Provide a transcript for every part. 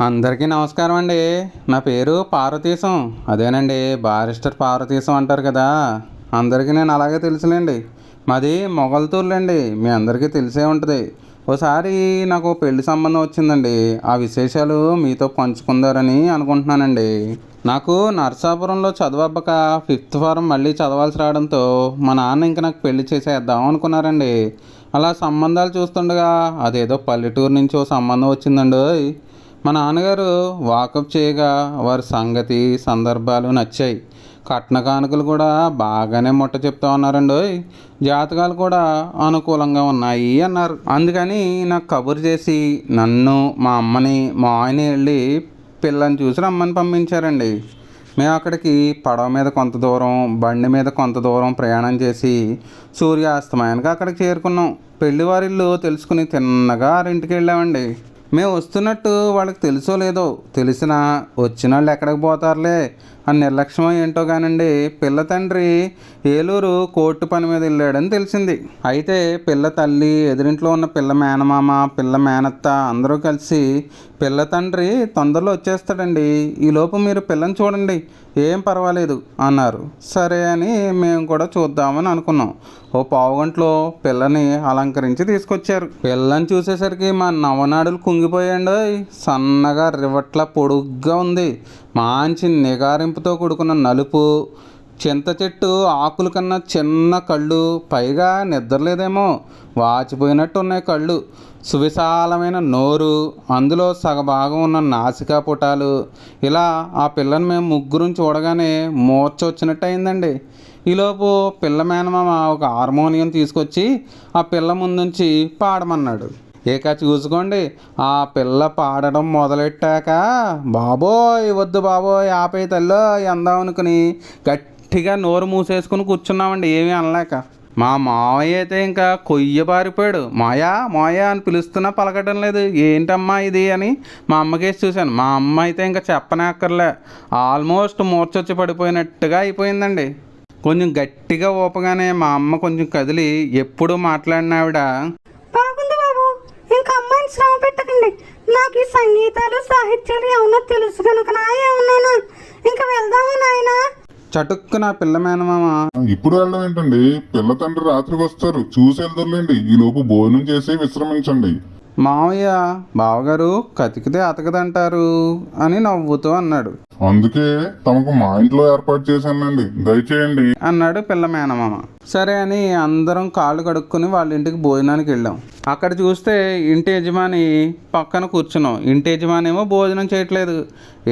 అందరికీ నమస్కారం అండి. నా పేరు పార్వతీశం. అదేనండి, బారిస్టర్ పార్వతీశం అంటారు కదా. అందరికీ నేను అలాగే తెలుసులేండి. మాది మొగల్తూరులేండి, మీ అందరికీ తెలిసే ఉంటుంది. ఓసారి నాకు పెళ్లి సంబంధం వచ్చిందండి. ఆ విశేషాలు మీతో పంచుకుందారని అనుకుంటున్నానండి. నాకు నర్సాపురంలో చదువబ్బక ఫిఫ్త్ ఫారం మళ్ళీ చదవాల్సి రావడంతో మా నాన్న ఇంక నాకు పెళ్లి చేసేద్దాం అనుకున్నారండి. అలా సంబంధాలు చూస్తుండగా అదేదో పల్లెటూరు నుంచి ఓ సంబంధం వచ్చిందండి. మా నాన్నగారు వాకప్ చేయగా వారి సంగతి సందర్భాలు నచ్చాయి. కట్న కానుకలు కూడా బాగానే ముట్ట చెప్తా ఉన్నారండి. జాతకాలు కూడా అనుకూలంగా ఉన్నాయి అన్నారు. అందుకని నాకు కబురు చేసి నన్ను మా అమ్మని మా ఆయన్ని వెళ్ళి పిల్లని చూసి రమ్మని పంపించారండి. మేము అక్కడికి పడవ మీద కొంత దూరం, బండి మీద కొంత దూరం ప్రయాణం చేసి సూర్యాస్తమయానికి అక్కడికి చేరుకున్నాం. పెళ్లివారిల్లు తెలుసుకుని తిన్నగా ఆరింటికి వెళ్ళామండి. మేము వస్తున్నట్టు వాళ్ళకి తెలుసో లేదో, తెలిసినా వచ్చిన వాళ్ళు ఎక్కడికి పోతారులే అని నిర్లక్ష్యం ఏంటో కానండి, పిల్ల తండ్రి ఏలూరు కోర్టు పని మీద వెళ్ళాడని తెలిసింది. అయితే పిల్ల తల్లి, ఎదురింట్లో ఉన్న పిల్ల మేనమామ, పిల్ల మేనత్త అందరూ కలిసి పిల్ల తండ్రి తొందరలో వచ్చేస్తాడండి, ఈలోపు మీరు పిల్లని చూడండి, ఏం పర్వాలేదు అన్నారు. సరే అని మేము కూడా చూద్దామని అనుకున్నాం. ఓ పావుగంటలో పిల్లని అలంకరించి తీసుకొచ్చారు. పిల్లని చూసేసరికి మా నవనాడులు కుంగిపోయాండి. సన్నగా రివట్ల పొడుగ్గా ఉంది. మంచి నిగారింపుతో కూడుకున్న నలుపు, చింత చెట్టు ఆకుల కన్నా చిన్న కళ్ళు, పైగా నిద్రలేదేమో వాచిపోయినట్టు ఉన్నాయి కళ్ళు. సువిశాలమైన నోరు, అందులో సగభాగం ఉన్న నాసికా పుటాలు. ఇలా ఆ పిల్లని మేము ముగ్గురం చూడగానే మూర్ఛ వచ్చినట్టు అయిందండి. ఈలోపు పిల్ల మేనమామ ఒక హార్మోనియం తీసుకొచ్చి ఆ పిల్ల ముందుంచి పాడమన్నాడు. ఇక చూసుకోండి, ఆ పిల్ల పాడడం మొదలెట్టాక బాబోయ్ వద్దు బాబోయ్ ఆపే తల్లో ఎందాం అనుకుని గట్టిగా నోరు మూసేసుకుని కూర్చున్నామండి, ఏమీ అనలేక. మా మావయ్య అయితే ఇంకా కొయ్య పారిపోయాడు. మాయా మాయా అని పిలుస్తున్నా పలకటం లేదు. ఏంటమ్మా ఇది అని మా అమ్మకేసి చూశాను. మా అమ్మ అయితే ఇంకా చెప్పనే అక్కర్లే, ఆల్మోస్ట్ మూర్చొచ్చి పడిపోయినట్టుగా అయిపోయిందండి. కొంచెం గట్టిగా ఊపగానే మా అమ్మ కొంచెం కదిలి ఎప్పుడు మాట్లాడిన ఆవిడ, బాగుంది బాబు, ఇంకా అమ్మాయిని శ్రమ పెట్టకండి, నాకు ఈ సంగీతాలు సాహిత్యాలు ఏమన్నా తెలుసు కనుక ఏమన్నాను, ఇంకా వెళ్దామా నాయనా. చటుక్కున పిల్ల మేనమామ, ఇప్పుడు వెళ్ళడం ఏంటండి, పిల్ల తండ్రి రాత్రికి వస్తారు, చూసి వెళ్తారులేండి, ఈ లోపు భోజనం చేసి విశ్రమించండి. మావయ్య బావగారు కతికితే అతకదంటారు అని నవ్వుతూ అన్నాడు. అందుకే తమకు మా ఇంట్లో ఏర్పాటు చేశానండి, దయచేయండి అన్నాడు పిల్ల మేనమామ. సరే అని అందరం కాళ్ళు కడుక్కొని వాళ్ళ ఇంటికి భోజనానికి వెళ్ళాం. అక్కడ చూస్తే ఇంటి యజమాని పక్కన కూర్చున్నాం. ఇంటి యజమాని ఏమో భోజనం చేయట్లేదు.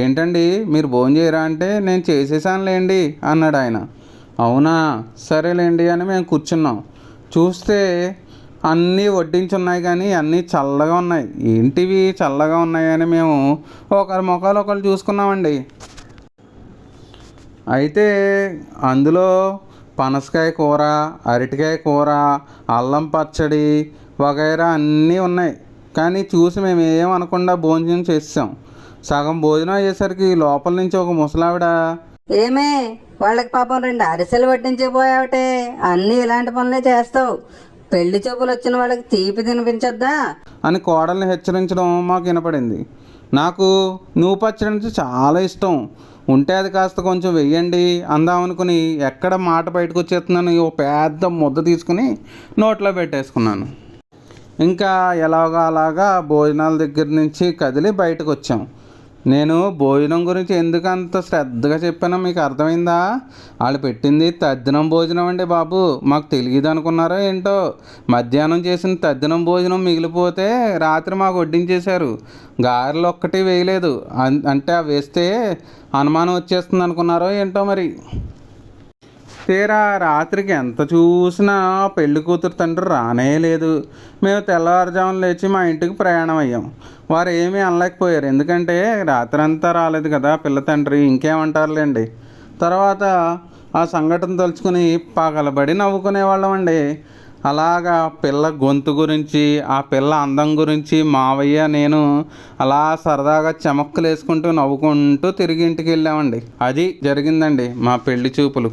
ఏంటండి మీరు భోజనం చేయరా అంటే, నేను చేసేసానులేండి అన్నాడు ఆయన. అవునా సరేలేండి అని మేము కూర్చున్నాం. చూస్తే అన్నీ వడ్డించున్నాయి కానీ అన్నీ చల్లగా ఉన్నాయి. ఏంటివి చల్లగా ఉన్నాయని మేము ఒకరి ముఖాలు ఒకరు చూసుకున్నామండి. అయితే అందులో పనసకాయ కూర, అరటికాయ కూర, అల్లం పచ్చడి వగైరా అన్నీ ఉన్నాయి. కానీ చూసి మేము ఏమనకుండా భోజనం చేసాం. సగం భోజనం అయ్యేసరికి లోపల నుంచి ఒక ముసలావిడ, ఏమే వాళ్ళకి పాపం 2 అరిసెలు వడ్డించిపోయావటే, అన్నీ ఇలాంటి పనులే చేస్తావు, పెళ్లి చూపులు వచ్చిన వాళ్ళకి తీపి తినిపించొద్దా అని కోడల్ని హెచ్చరించడం మాకు వినపడింది. నాకు నువ్వు పచ్చడి నుంచి చాలా ఇష్టం, ఉంటే అది కాస్త కొంచెం వెయ్యండి అందామనుకుని ఎక్కడ మాట బయటకు వచ్చేస్తున్నాను, ఓ పెద్ద ముద్ద తీసుకుని నోట్లో పెట్టేసుకున్నాను. ఇంకా ఎలాగో అలాగా భోజనాల దగ్గర నుంచి కదిలి బయటకు వచ్చాం. నేను భోజనం గురించి ఎందుకు అంత శ్రద్ధగా చెప్పానో మీకు అర్థమైందా? వాళ్ళు పెట్టింది తద్దినం భోజనం అండి బాబు, మాకు తెలియదు అనుకున్నారో ఏంటో. మధ్యాహ్నం చేసిన తద్దినం భోజనం మిగిలిపోతే రాత్రి మాకు వడ్డించేశారు. గారెలు ఒక్కటి వేయలేదు. అంటే అవి వేస్తే అనుమానం వచ్చేస్తుంది అనుకున్నారో ఏంటో మరి. తీరా రాత్రికి ఎంత చూసినా పెళ్లి కూతురు తండ్రి రానే లేదు. మేము తెల్లవారుజామున లేచి మా ఇంటికి ప్రయాణం అయ్యాం. వారు ఏమీ అనలేకపోయారు, ఎందుకంటే రాత్రి అంతా రాలేదు కదా పిల్ల తండ్రి, ఇంకేమంటారులేండి. తర్వాత ఆ సంఘటన తలుచుకుని పగలబడి నవ్వుకునేవాళ్ళం అండి. అలాగా పిల్ల గొంతు గురించి, ఆ పిల్ల అందం గురించి మావయ్య నేను అలా సరదాగా చమక్కులు వేసుకుంటూ నవ్వుకుంటూ తిరిగి ఇంటికి వెళ్ళామండి. అది జరిగిందండి మా పెళ్లి చూపులు.